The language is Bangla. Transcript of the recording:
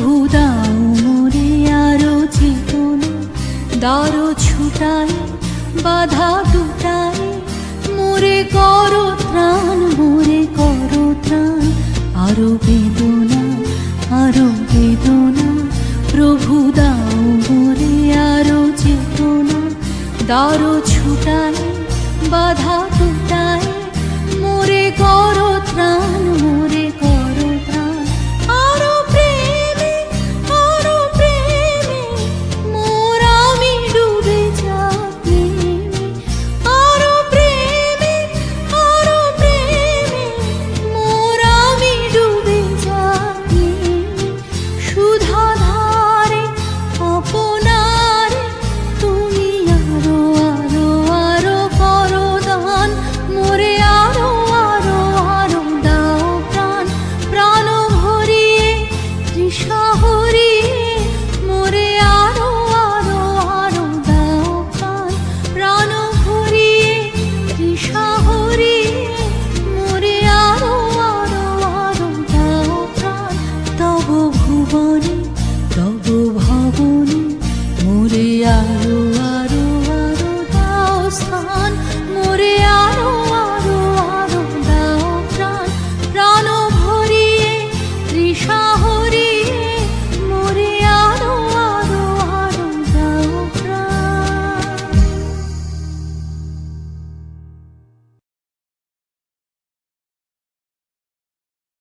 প্রভু দাও মোরে আরো চেতনা, দারো ছুটাই বাধা টুটাই, মোরে করো ত্রাণ, মোরে করো ত্রাণ। আরো বেদনা, আরো বেদনা, প্রভু দাও মোরে আরো চেতনা, দারো ছুটাই বাধা টুটাই, মোরে করো ত্রাণ, মোরে করো ত্রাণ। আরো প্রেমে, আরো প্রেমে, মোর আমি ডুবে যাই। আরো প্রেমে, আরো প্রেমে, মোর আমি ডুবে যাই। সুধা ধারে আপনারে তুমি আরো আরো আরো করো দান, মোরে আরো আরো আরো দাও প্রাণ। প্রাণ ভরিয়ে তৃষা হরিয়ে, মোরে